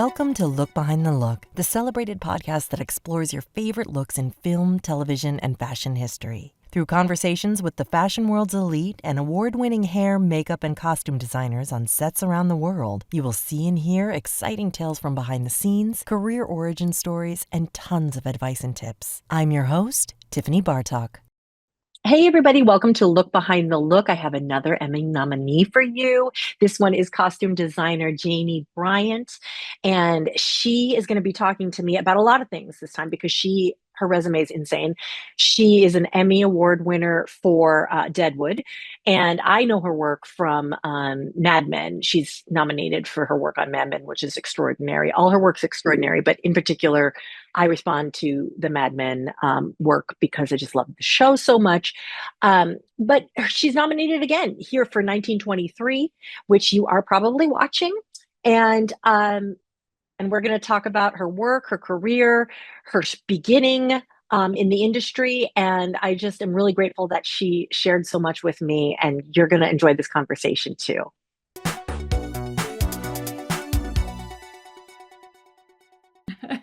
Welcome to Look Behind the Look, the celebrated podcast that explores your favorite looks in film, television, and fashion history. Through conversations with the fashion world's elite and award-winning hair, makeup, and costume designers on sets around the world, you will see and hear exciting tales from behind the scenes, career origin stories, and tons of advice and tips. I'm your host, Tiffany Bartok. Hey, everybody, welcome to Look Behind the Look. I have another Emmy nominee for you. This one is costume designer Janie Bryant, and she is going to be talking to me about a lot of things this time because her resume is insane. She is an Emmy Award winner for Deadwood, and I know her work from MadMen. She's nominated for her work on MadMen, which is extraordinary. All her work's extraordinary, but in particular, I respond to the MadMen work because I just love the show so much. But she's nominated again here for 1923, which you are probably watching. And we're going to talk about her work, her career, her beginning in the industry. And I just am really grateful that she shared so much with me. And you're going to enjoy this conversation too.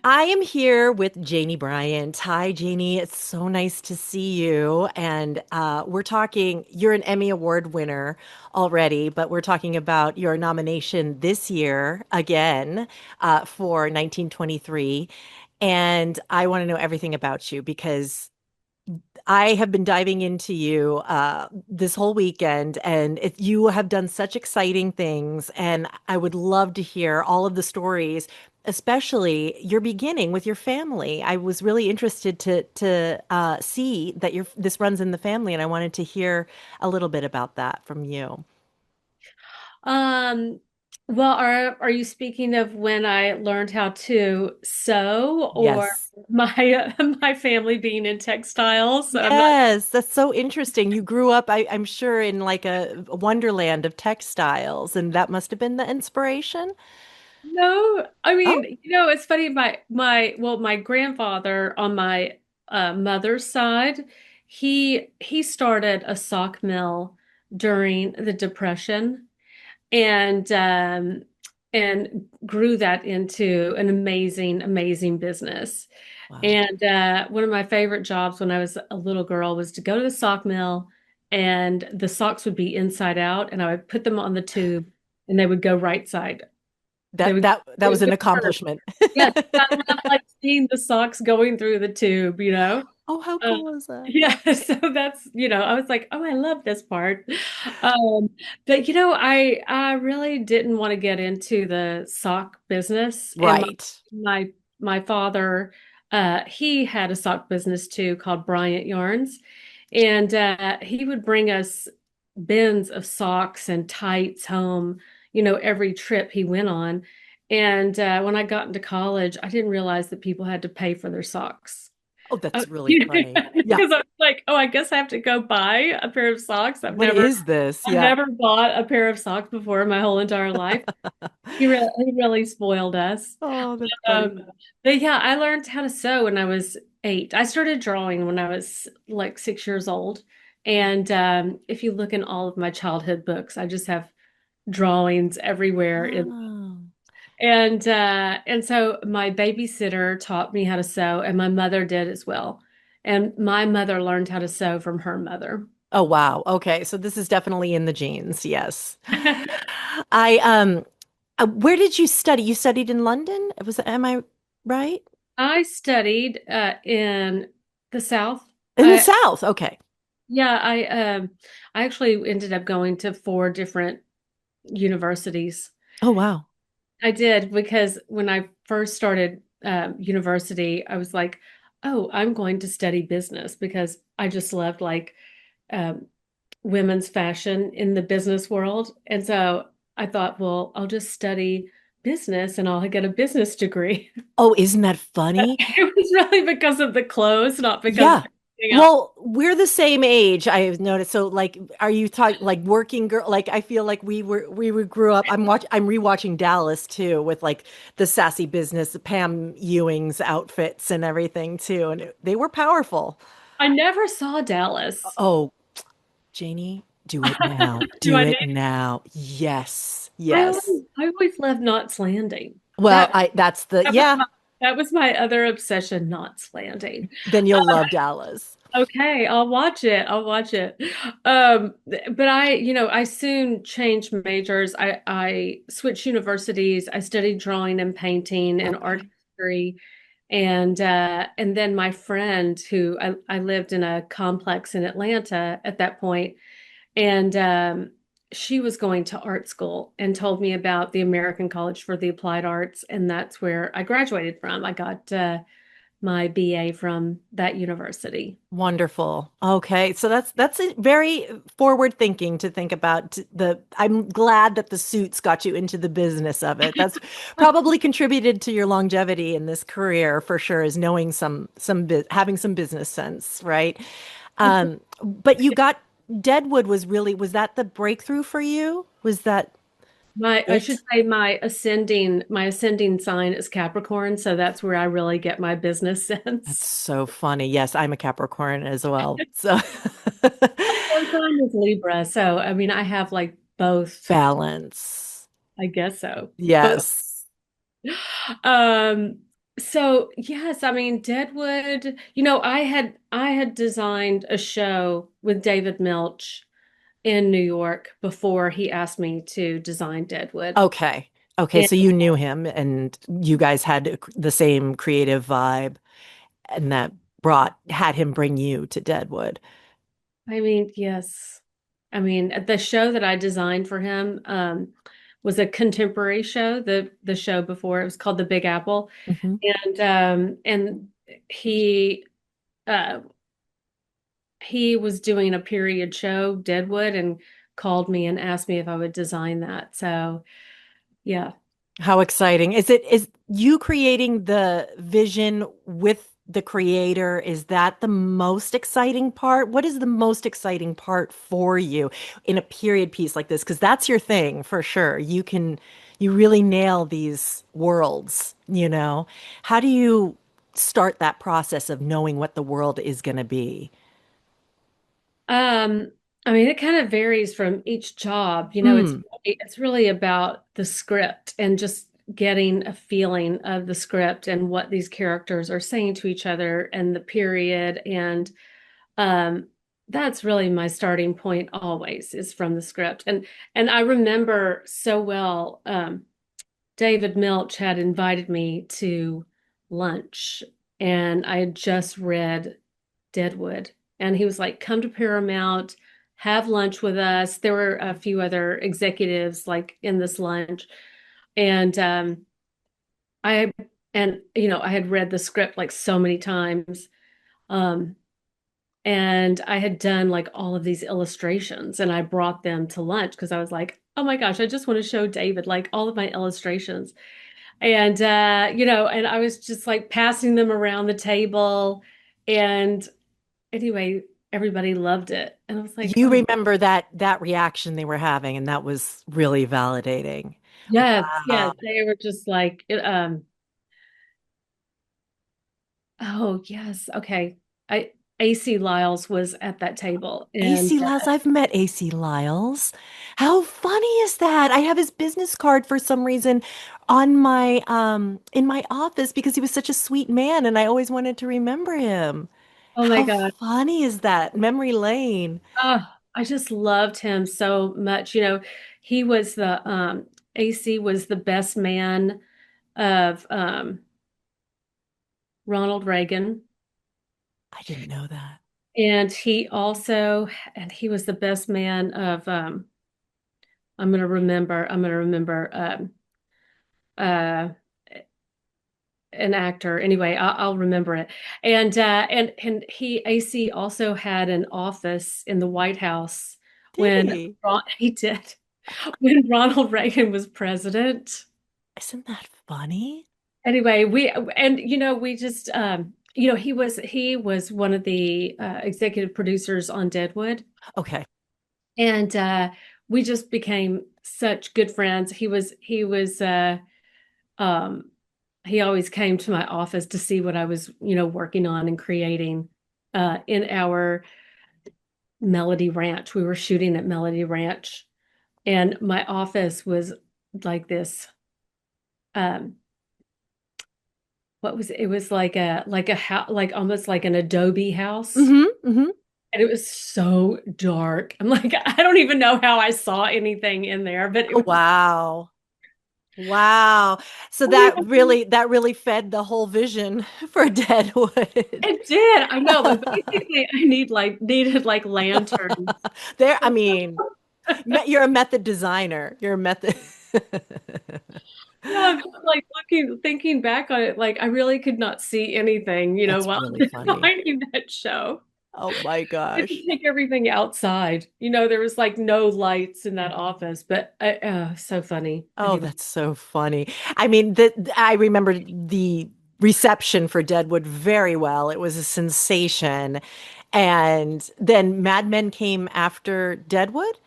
I am here with Janie Bryant. Hi, Janie. It's so nice to see you. And we're talking, you're an Emmy Award winner already, but we're talking about your nomination this year again for 1923. And I want to know everything about you because I have been diving into you this whole weekend, and you have done such exciting things. And I would love to hear all of the stories, especially your beginning with your family. I was really interested to see that this runs in the family, and I wanted to hear a little bit about that from you. Um, well, are you speaking of when I learned how to sew or Yes. my my family being in textiles? I'm not. Yes, that's so interesting. You grew up, I'm sure, in like a wonderland of textiles, and that must have been the inspiration. No, I Oh, mean, it's funny. My grandfather on my mother's side, he started a sock mill during the Depression. And grew that into an amazing business. wow. And one of my favorite jobs when I was a little girl was to go to the sock mill, and the socks would be inside out, and I would put them on the tube, and they would go right side. They That would, that that they was would an go first. accomplishment. Yes, I love like seeing the socks going through the tube. Oh, how Uh, cool is that? yeah, so I was like, oh, I love this part. Um, but I really didn't want to get into the sock business. And Right. my my father, he had a sock business too called Bryant Yarns, and he would bring us bins of socks and tights home, every trip he went on. And when I got into college, I didn't realize that people had to pay for their socks. Oh, Uh, that's really funny. Yeah. because I was like, oh, I guess I have to go buy a pair of socks. What is this? I've Yeah. never bought a pair of socks before in my whole entire life. He really spoiled us. Oh, that's funny. Um, but yeah, I learned how to sew when I was 8. I started drawing when I was like 6 years old. And if you look in all of my childhood books, I just have drawings everywhere. Oh. And so my babysitter taught me how to sew, and my mother did as well. And my mother learned how to sew from her mother. Oh, wow. Okay. So this is definitely in the genes. Yes. I where did you study? You studied in London? Am I right? I studied in the South. In the South. Okay. Yeah, I actually ended up going to 4 different universities. Oh, wow. I did because when I first started university, I was like, oh, I'm going to study business because I just loved like um, women's fashion in the business world. And so I thought, well, I'll just study business and I'll get a business degree. Oh, isn't that funny? It was really because of the clothes, not because of Yeah. anything else. Well, we're the same age, I've noticed. So like are you talking like working girl? Like I feel like we grew up. I'm rewatching Dallas too with like the sassy business Pam Ewing's outfits and everything too. And they were powerful. I never saw Dallas. Oh, Janie, do it now. Do Do I it need? now. Yes. I Yes. always, I always loved Knots Landing. Well, That I that's the that was yeah, my, that was my other obsession, Knots Landing. then you'll love Dallas. Okay, I'll watch it. I'll watch it. But I soon changed majors. I switched universities. I studied drawing and painting and art Okay. history. And then my friend who I lived in a complex in Atlanta at that point, and she was going to art school and told me about the American College for the Applied Arts, and that's where I graduated from. I got my BA from that university. Wonderful. Okay. So that's a very forward thinking to think about I'm glad that the suits got you into the business of it. That's probably contributed to your longevity in this career for sure, is knowing having some business sense, right? But you got Deadwood was that the breakthrough for you? Was that I should it? say my ascending sign is Capricorn, so that's where I really get my business That's sense. so funny. Yes, I'm a Capricorn as well. So Fourth sign is Libra, so I mean I have like both, balance. I guess so. But Yes. um so yes, I mean Deadwood, I had designed a show with David Milch in New York before he asked me to design Deadwood. Okay. Okay. And So you knew him and you guys had the same creative vibe, and that had him bring you to Deadwood. I mean, yes. I mean, the show that I designed for him was a contemporary show. The show before it was called The Big Apple, Hmm. and he uh, he was doing a period show, Deadwood, and called me and asked me if I would design that. So yeah. How exciting. Is you creating the vision with the creator? Is that the most exciting part? What is the most exciting part for you in a period piece like this? Because that's your thing for sure. You really nail these worlds, you know? How do you start that process of knowing what the world is going to be? Um, I mean, it kind of varies from each job. Mm. It's really about the script and just getting a feeling of the script and what these characters are saying to each other and the period. And um, that's really my starting point always is from the script. And I remember so well, David Milch had invited me to lunch, and I had just read Deadwood. And he was like, come to Paramount, have lunch with us. There were a few other executives like in this lunch. And I I had read the script like so many times. Um, and I had done like all of these illustrations and I brought them to lunch because I was like, oh my gosh, I just want to show David like all of my illustrations. And and I was just like passing them around the table. And anyway, everybody loved it. And I was like, You oh, remember that reaction they were having, and that was really validating. yes, yes. Wow. They were just like, oh, yes. Okay. I AC Lyles was at that table. And AC Lyles, I've met AC Lyles. How funny is that? I have his business card for some reason on my in my office because he was such a sweet man and I always wanted to remember him. oh my How God. funny is that? Memory lane. Oh, I just loved him so much. He was the AC was the best man of Ronald Reagan. I didn't know that. And he was the best man of I'm gonna remember uh an actor. Anyway, I'll remember it. And he AC also had an office in the White House Did when he? he did when Ronald Reagan was president. Isn't that funny? Anyway, we just he was one of the executive producers on Deadwood, Okay. and we just became such good friends. Um he always came to my office to see what I was, working on and creating in our Melody Ranch. We were shooting at Melody Ranch, and my office was like this. what was it? It was like a house, like almost like an adobe house. Hmm. Hmm. And it was so dark. I'm like, I don't even know how I saw anything in there, but it Oh, was, wow. Wow. So that really fed the whole vision for Deadwood. it did. I know, but basically I needed like lanterns. There, I mean, you're a method designer. You're a method. No, I'm just like thinking back on it, like I really could not see anything, That's while really funny. designing that show. Oh my I had to gosh. take everything outside. There was like no lights in that office, but so funny. Oh, Anyway, that's so funny. I mean, I remember the reception for Deadwood very well. It was a sensation. And then Mad Men came after Deadwood.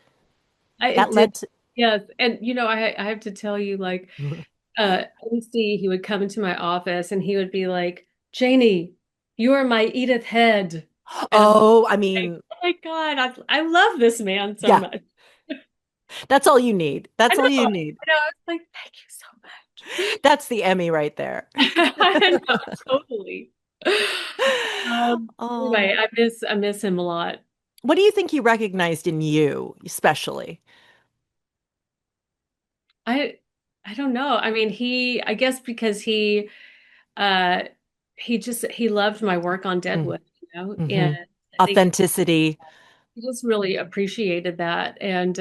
That it did. led to. Yes, and I have to tell you, like, AC, he would come into my office and he would be like, Janie, you are my Edith Head. And I'm Oh, I like, mean, oh my God, I love this man so yeah, much. that's all you need. I That's know, all you need. I was like, thank you so much. That's the Emmy right there. I know, totally. Oh, Anyway, I miss him a lot. what do you think he recognized in you, especially? I I don't know. I mean, I guess because uh he loved my work on Deadwood, and Mm-hmm. I think Authenticity. he just really appreciated that. And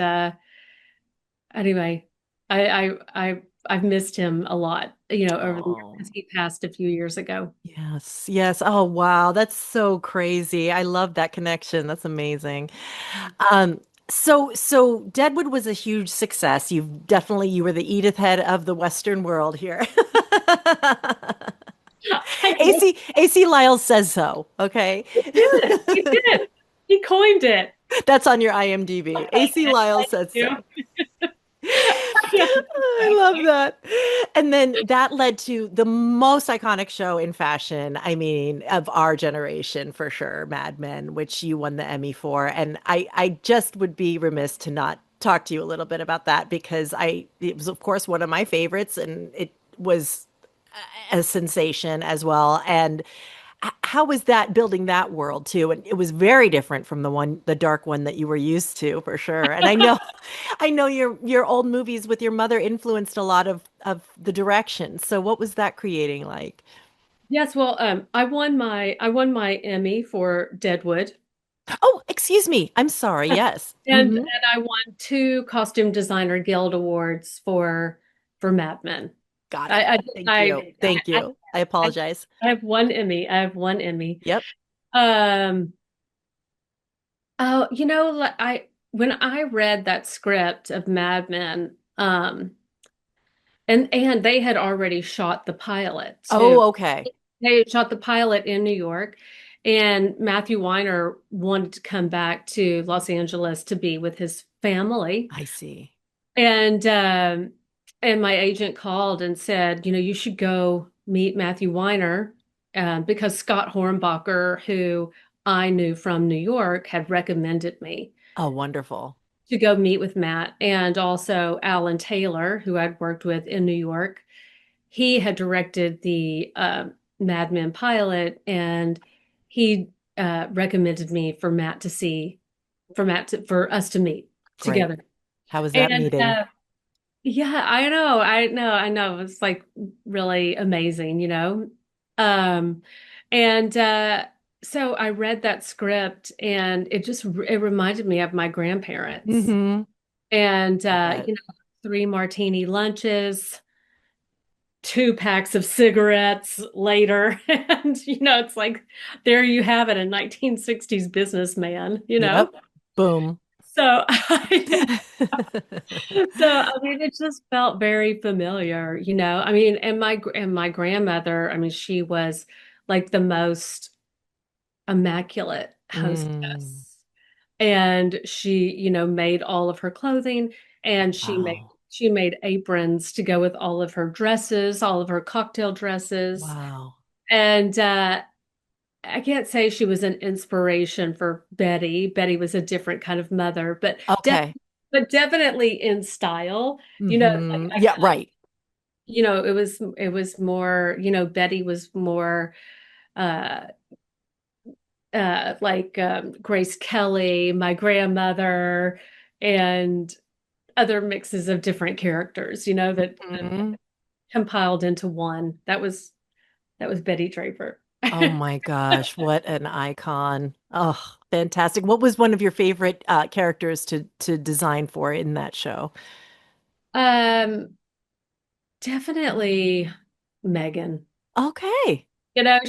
anyway, I I've missed him a lot, over the years because Oh. he passed a few years ago. Yes, yes. Oh, wow. That's so crazy. I love that connection. That's amazing. Um, so Deadwood was a huge success. You were the Edith head of the Western world here. I know. AC Lyles says so. Okay. He did. He did. He coined it. That's on your IMDb. AC Lyles Thank says you. so. Yeah, I love exactly. that. And then that led to the most iconic show in fashion, I mean, of our generation for sure, Mad Men, which you won the Emmy for. And I just would be remiss to not talk to you a little bit about that because it was, of course, one of my favorites and it was a sensation as well. And how was that building that world too? And it was very different from the dark one that you were used to for sure. And I know your old movies with your mother influenced a lot of the direction. So what was that creating like? Yes, well, I won my Emmy for Deadwood, Oh, excuse me. I'm sorry. Yes. and I won two Costume Designer Guild Awards for Mad Men. Got it. I Thank you. I Thank I, you. I I, apologize. I have one Emmy. I have one Emmy. Yep. Um, oh, I when I read that script of Mad Men, and they had already shot the pilot too. Oh, okay. They had shot the pilot in New York, and Matthew Weiner wanted to come back to Los Angeles to be with his family. I see. And and my agent called and said, you should go meet Matthew Weiner, because Scott Hornbacher, who I knew from New York, had recommended me Oh, wonderful. to go meet with Matt, and also Alan Taylor, who I'd worked with in New York. He had directed the Mad Men pilot, and he recommended me for Matt to see, for us to meet Great. together. How was that And meeting? yeah, I know. It's like really amazing, Um, and so I read that script, and it reminded me of my grandparents. Mm-hmm. And I bet. three martini lunches, two packs of cigarettes later, and it's like there you have it, a 1960s businessman, Yep. Boom. So I mean, it just felt very familiar, I mean, and my grandmother, I mean, she was like the most immaculate Mm. hostess. And she, made all of her clothing, and Wow. she made aprons to go with all of her dresses, all of her cocktail dresses. Wow. And I can't say she was an inspiration for Betty. Betty was a different kind of mother, Okay. but definitely in style. Hmm. Yeah, right. it was more, Betty was more uh like Grace Kelly, my grandmother, and other mixes of different characters, that Mhm. compiled into one. That was Betty Draper. Oh my gosh, what an icon. Oh, fantastic. What was one of your favorite characters to design for in that show? Um, Definitely Megan. Okay.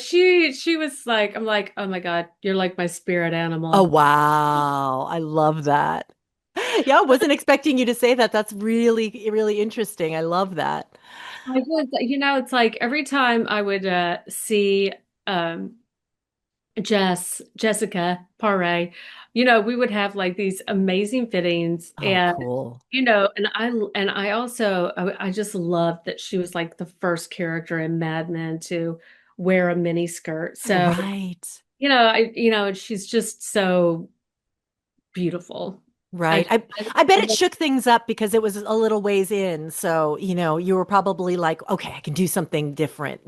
She was like, I'm like, oh my God, you're like my spirit Oh, animal. wow. I love that. Yeah, I wasn't expecting you to say that. That's really, really interesting. I love that. It's like every time I would see um Jessica Paré, we would have like these amazing fittings, Oh, and cool. and I also I just loved that she was like the first character in Mad Men to wear a mini skirt. So, Right. she's just so beautiful. I Right. I, I bet I it love shook things up because it was a little ways in. So, you were probably like, okay, I can do something different.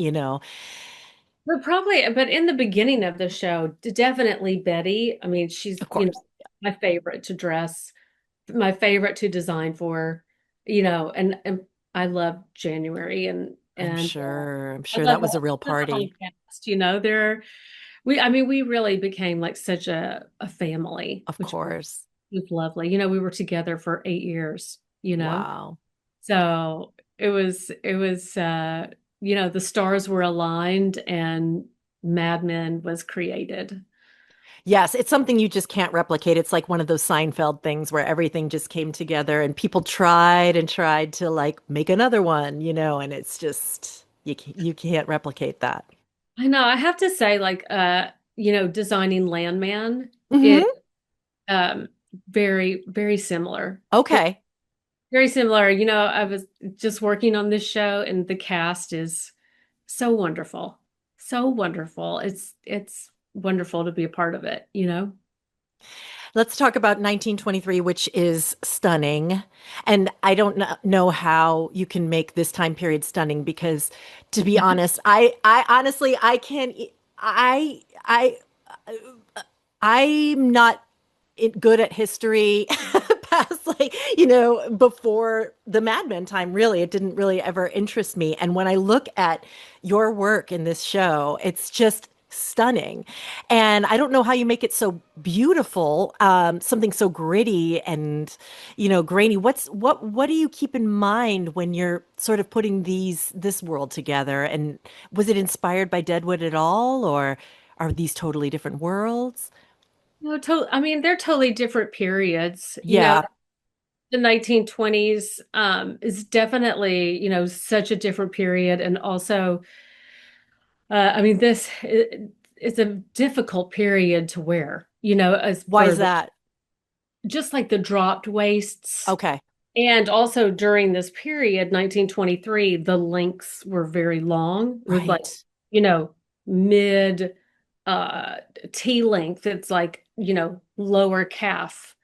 but in the beginning of the show, definitely Betty. I mean, she's, Of course. my favorite to dress, my favorite to design for, and I love January I'm and sure. I'm I sure love that was a real the whole party. cast. We really became like such a family, Of which course. was lovely. We were together for 8 years. Wow. So it was the stars were aligned and Mad Men was created. Yes, it's something you just can't replicate. It's like one of those Seinfeld things where everything just came together and people tried and tried to like make another one, and it's just you can't replicate that. I know, I have to say, like, designing Landman is Hmm. um very, very similar. Okay. Very similar. I was just working on this show and the cast is so wonderful. So wonderful. It's wonderful to be a part of it. Let's talk about 1923, which is stunning. And I don't know how you can make this time period stunning because, to be honest, I honestly, I can't, I'm not good at history past like, before the Mad Men time, really. It didn't really ever interest me. And when I look at your work in this show, it's just stunning. And I don't know how you make it so beautiful, something so gritty and, grainy. What do you keep in mind when you're sort of putting this world together? And was it inspired by Deadwood at all, or are these totally different worlds? No, I mean, they're totally different periods. Yeah, The 1920s is definitely, such a different period. And also, I mean, it's a difficult period to wear, as why for is that? just like the dropped waists. Okay. And also during this period, 1923, the lengths were very long. It was like, Right. you know, mid uh T length. It's like, lower calf.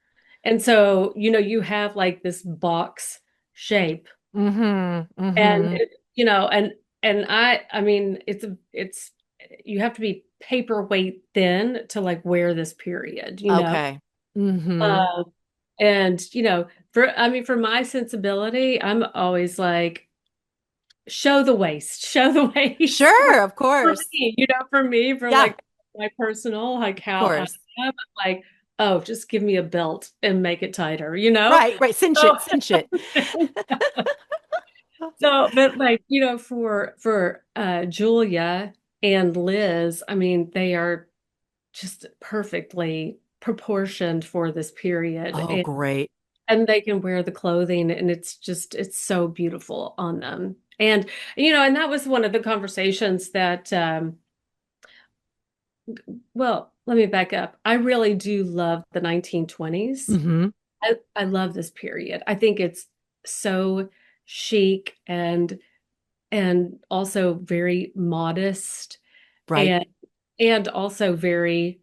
And so, you have like this box shape. Mm-hmm. And Mm-hmm. and I mean, it's you have to be paperweight thin to like wear this period. Okay. Mm-hmm. Uh, and for my sensibility, I'm always like, show the waist Sure, of for course. me, for Yeah, like my personal, like of how I course. am, like, oh, just give me a belt and make it tighter. Right, right. Cinch So, it, cinch it. but like, for Julia and Liz, I mean, they are just perfectly proportioned for this period. Oh, great. And they can wear the clothing and it's so beautiful on them. And that was one of the conversations that well, let me back up. I really do love the 1920s. Mm-hmm. I love this period. I think it's so chic and also very modest, Right. and and also very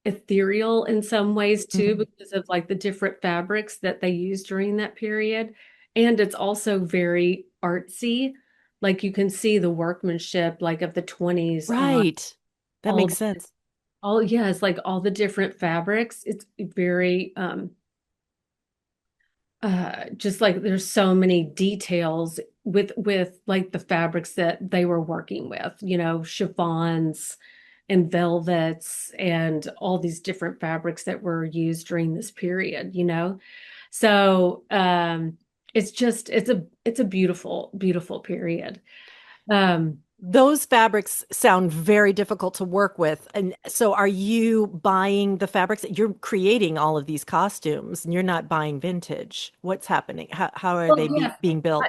ethereal in some ways too, Mhm. because of like the different fabrics that they used during that period. And it's also very artsy. like you can see the workmanship like of the 20s on Right. That all makes sense. all yeah, it's like all the different fabrics. It's very just like there's so many details with like the fabrics that they were working with, chiffons and velvets and all these different fabrics that were used during this period. So it's a beautiful, beautiful period. Um Those fabrics sound very difficult to work with. And so are you buying the fabrics? You're creating all of these costumes and you're not buying vintage. What's happening? How are well, they yes, being built?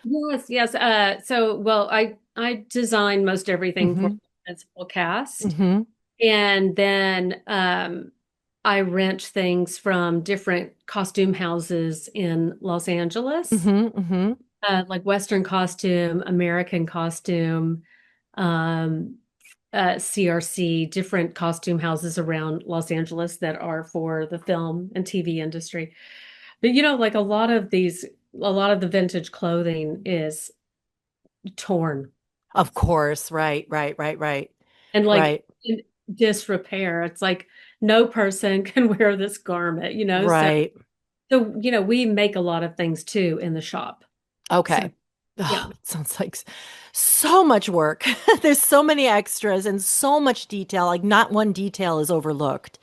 yes, yes. So well, I design most everything for Hmm. the principal cast. Hmm. And then I rent things from different costume houses in Los Angeles, Hmm. Hmm. like Western Costume, American Costume, um, CRC, different costume houses around Los Angeles that are for the film and TV industry. But like a lot of the vintage clothing is torn Of course. Right, right, right, right, and like right, in disrepair. It's like no person can wear this garment. So right. we make a lot of things too in the shop. So Okay. Oh, yeah. it sounds like so much work. There's so many extras and so much detail. Like not one detail is overlooked.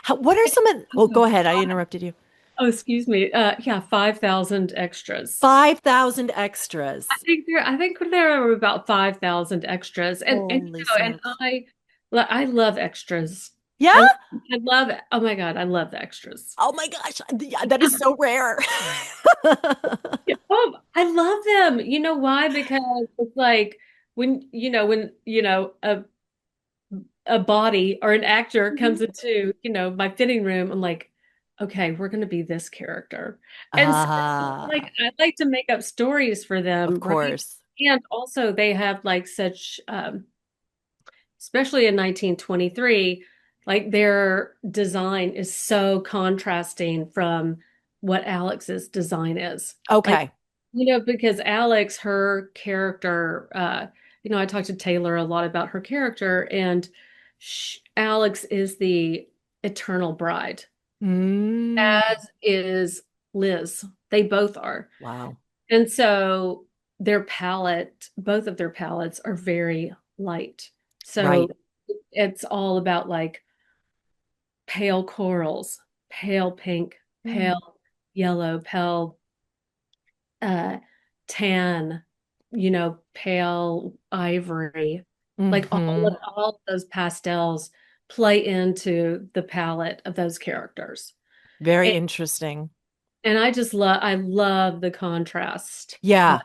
What are some of, oh, go ahead. I interrupted you. Oh, excuse me. Yeah, 5,000 extras. 5,000 extras. I think there are about 5,000 extras, and Holy and smokes. I love extras. Yeah? I love it. Oh my God, I love the extras. Oh my gosh. Yeah, that is so rare. Oh, I love them. You know why? Because it's like when a body or an actor Mhm. comes into my fitting room, I'm like, okay, we're going to be this character. And so, like, Ah, I like to make up stories for of them, right? course. And also, they have like such, especially in 1923, like their design is so contrasting from what Alex's design is. Like, Okay. because Alex, her character, I talked to Taylor a lot about her character, and Alex is the eternal bride, Mm, as is Liz. They both are. wow. And so both of their palettes are very light. Right. So it's all about like pale corals, pale pink, Mm. pale yellow, pale uh tan, pale ivory. Like Hmm. all of those pastels play into the palette of those characters. Very And, interesting. and I love the contrast. Yeah.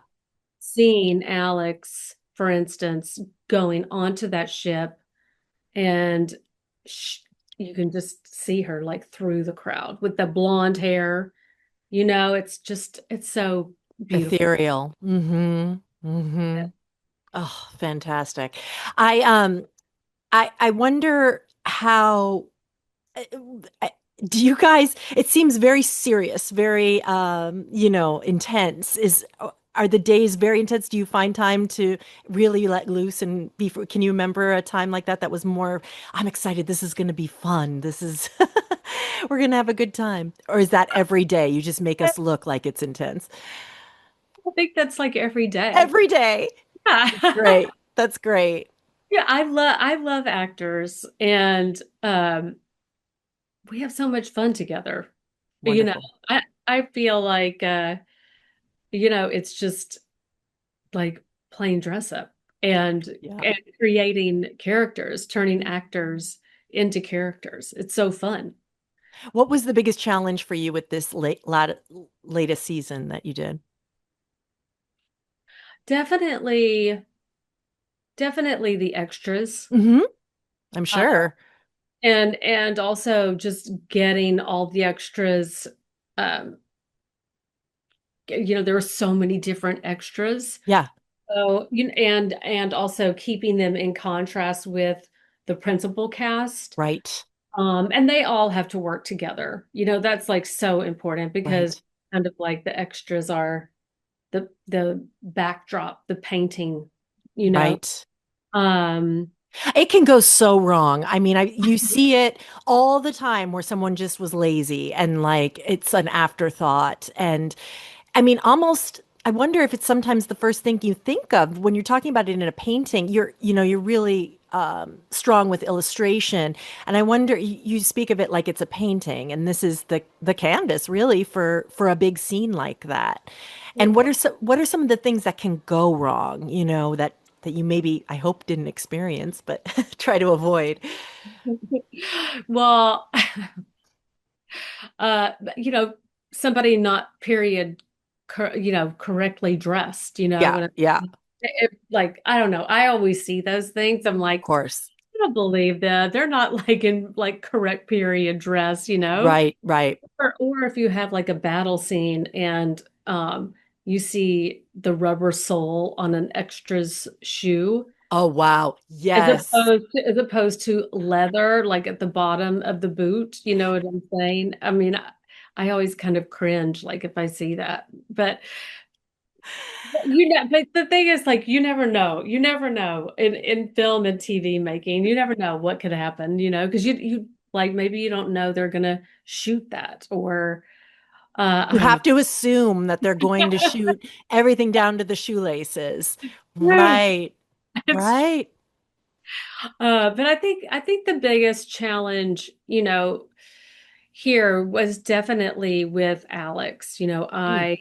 Seeing Alex, for instance, going onto that ship and sh you can just see her like through the crowd with the blonde hair. It's so beautiful. Ethereal. Hmm. Hmm. Oh, fantastic. I wonder how uh, uh, do you guys, it seems very serious, very intense. Are the days very intense? Do you find time to really let loose and can you remember a time like that that was more, I'm excited, this is going to be fun. This is we're going to have a good time. Or is that every day? You just make I us look like it's intense. think that's like every day. Every day. Yeah. Great. That's great. Yeah, I love actors and we have so much fun together. You know, Wonderful. I feel like it's just like playing dress up and Yeah. and creating characters, turning actors into characters. It's so fun. What was the biggest challenge for you with this latest season that you did? Definitely, definitely the extras. Hmm. I'm Uh, sure. and also just getting all the extras. Um, there were so many different extras. Yeah, So, and also keeping them in contrast with the principal cast. right, And they all have to work together. That's like so important because right. kind of like the extras are the backdrop, the painting, you know. Right. Um, It can go so wrong. I mean, you see it all the time where someone just was lazy and like it's an afterthought. And I mean, almost, I wonder if it's sometimes the first thing you think of when you're talking about it in a painting. You're really strong with illustration, and I wonder you speak of it like it's a painting, and this is the canvas really for a big scene like that. And what are some of the things that can go wrong? That you maybe I hope didn't experience, but try to avoid. well, you know, somebody not correctly dressed, Yeah, and yeah, like, I don't know. I always see those things. I'm of like, course. I don't believe that. They're not like in like correct period dress. Right, right. Or if you have like a battle scene and you see the rubber sole on an extra's shoe Oh, wow. Yes. as opposed to leather like at the bottom of the boot, you know what I'm saying? I mean, I always kind of cringe like if I see that. But the thing is, like, you never know. You never know in film and TV making. You never know what could happen, because you like maybe you don't know they're gonna shoot that or You I don't have to assume that they're going to know. shoot everything down to the shoelaces. True. Right, It's right. but I think the biggest challenge, here was definitely with Alex. Mm, I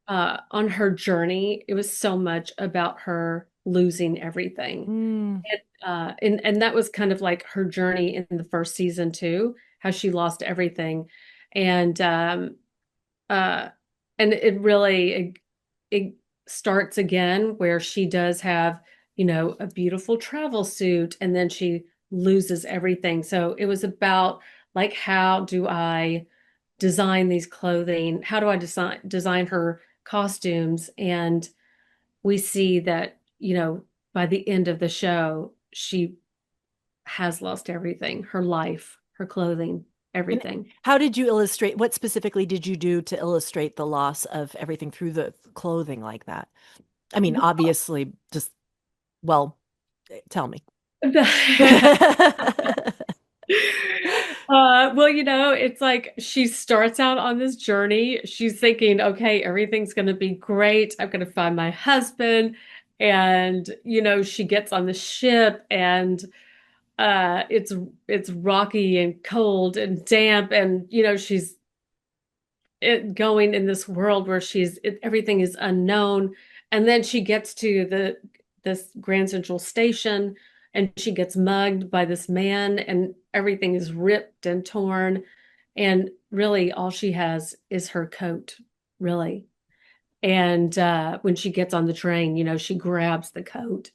on her journey, it was so much about her losing everything. mm. And that was kind of like her journey in the first season too, how she lost everything. And uh and it starts again where she does have, a beautiful travel suit and then she loses everything. So it was about like how do I design these clothing? How do I design her costumes? And we see that, by the end of the show, she has lost everything, her life, her clothing, And everything. how did you illustrate? What specifically did you do to illustrate the loss of everything through the clothing like that? I mean, obviously, just, well, tell me. Well, it's like she starts out on this journey. She's thinking, okay, everything's going to be great. I'm going to find my husband. And, she gets on the ship and it's rocky and cold and damp. And, she's going in this world where everything is unknown. And then she gets to this Grand Central Station and she gets mugged by this man and everything is ripped and torn. And really all she has is her coat, really. And when she gets on the train, she grabs the coat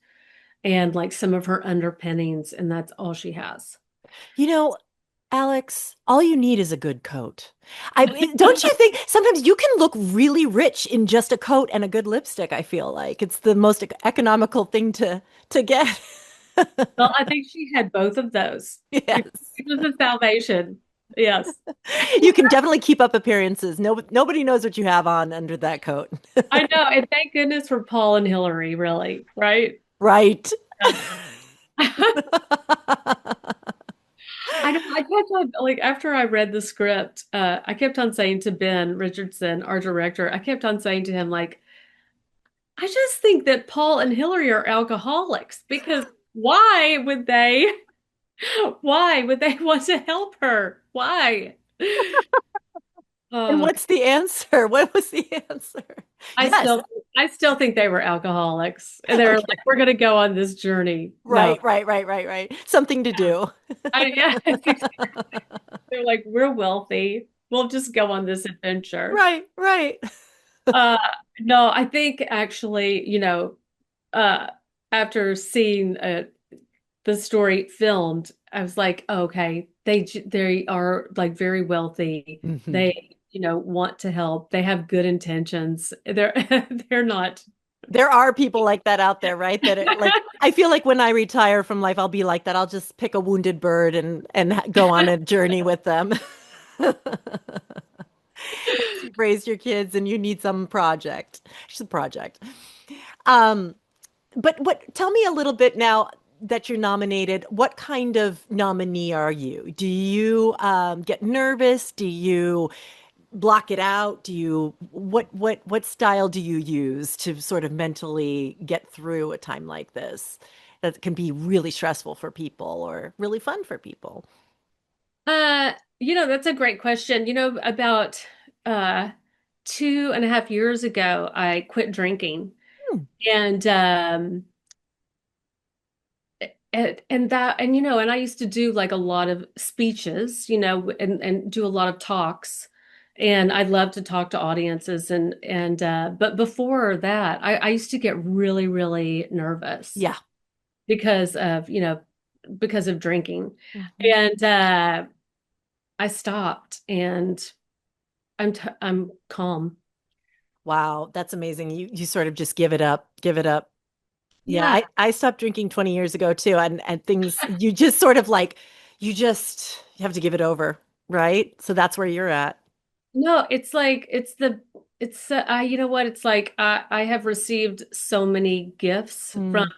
and like some of her underpinnings, and that's all she has. You know, Alex, all you need is a good coat. Don't you think sometimes you can look really rich in just a coat and a good lipstick, I feel like. It's the most economical thing to get. Well, I think she had both of those. It Yes. was a salvation. Yes. You can definitely keep up appearances. Nobody knows what you have on under that coat. I know. And thank goodness for Paul and Hillary, really, right? Right. Yeah. I know. I kept on, like, after I read the script, I kept on saying to Ben Richardson, our director, I kept on saying to him, like, I just think that Paul and Hillary are alcoholics because why would they want to help her? Why? And Oh, what's the answer? What was the answer? I Yes. still, I still think they were alcoholics, and they're Okay. like, "We're going to go on this journey." No, Right, right, right, right, right. Something to do. yeah, they're like, "We're wealthy. We'll just go on this adventure." Right, right. Uh, no, I think actually, uh, after seeing the story filmed, I was like, okay, they are like very wealthy. Hmm. They, want to help. They have good intentions. They're they're not. There are people like that out there, right? Like I feel like when I retire from life, I'll be like that. I'll just pick a wounded bird and go on a journey with them. raised your kids and you need some project. Just a project. Um, but tell me a little bit now that you're nominated, what kind of nominee are you? Do you get nervous? Do you block it out? Do you what style do you use to sort of mentally get through a time like this that can be really stressful for people or really fun for people? That's a great question. About uh 2.5 years ago, I quit drinking. Hmm. And and I used to do like a lot of speeches, and do a lot of talks. And I love to talk to audiences and but before that, I used to get really, really nervous Yeah. because of drinking. Mhm. And I stopped and I'm calm. Wow, that's amazing. You sort of just give it up, give it up. Yeah, Yeah. I stopped drinking 20 years ago too, and things you just sort of like you have to give it over, right? So that's where you're at. No, it's like it's I you know what it's like I have received so many gifts from Mm.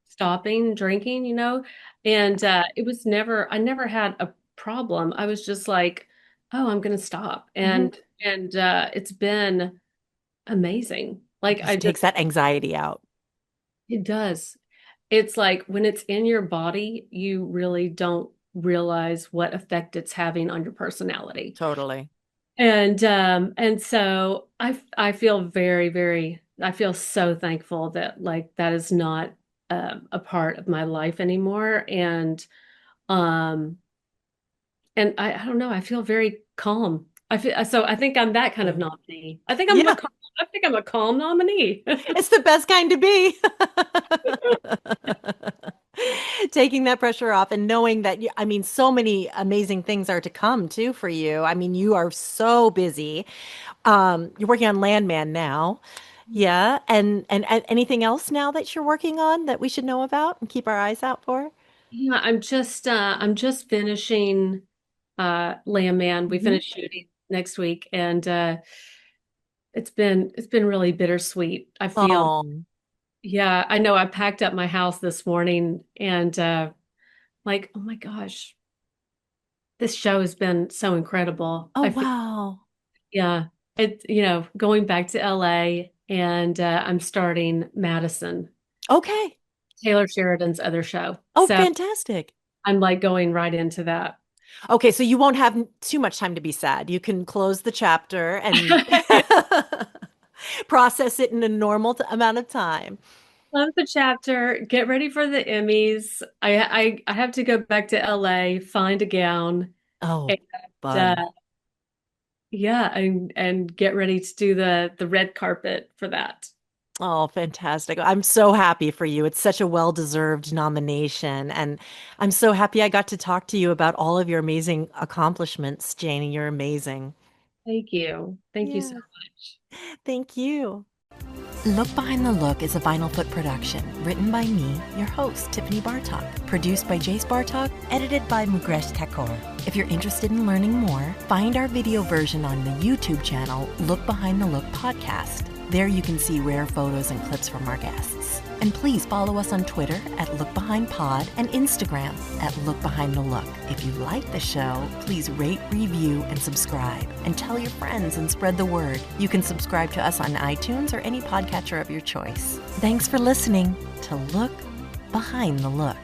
stopping drinking, and it was never I never had a problem. I was just like, oh, I'm gonna stop, Hmm. and it's been amazing. It Like I just just takes that anxiety out. it does. It's like when it's in your body, you really don't realize what effect it's having on your personality. Totally. And so I feel very, very I feel so thankful that like that is not a part of my life anymore. Um I don't know, I feel very calm. I think I'm that kind of Good. nominee. Yeah, I think I'm a calm nominee. it's the best kind to be. Taking that pressure off and knowing that I mean, so many amazing things are to come too for you. I mean, you are so busy. You're working on Landman now. Yeah. And anything else now that you're working on that we should know about and keep our eyes out for? Yeah, I'm just finishing Landman. We Hmm. finish shooting next week, and it's been really bittersweet. I feel. Oh, Yeah, I know. I packed up my house this morning and like, oh my gosh, this show has been so incredible. oh wow. Yeah, going back to LA and I'm starting Madison, Okay. Taylor Sheridan's other show. Oh, So fantastic. I'm like going right into that. Okay, so you won't have too much time to be sad. You can close the chapter and process it in a normal amount of time. Love the chapter. Get ready for the Emmys. I have to go back to LA, find a gown, Oh, and fun. yeah, and get ready to do the red carpet for that. Oh, fantastic. I'm so happy for you. It's such a well-deserved nomination. And I'm so happy I got to talk to you about all of your amazing accomplishments, Janie. You're amazing. Thank you. Thank you so Yes. much. Thank you. Look Behind the Look is a Vinyl Foot production, written by me, your host, Tiffany Bartok, produced by Jace Bartok, edited by Mugresh Thakor. If you're interested in learning more, find our video version on the YouTube channel, Look Behind the Look Podcast. There you can see rare photos and clips from our guests. And please follow us on Twitter at LookBehindPod and Instagram at Look Behind the Look. If you like the show, please rate, review, and subscribe. And tell your friends and spread the word. You can subscribe to us on iTunes or any podcatcher of your choice. Thanks for listening to Look Behind the Look.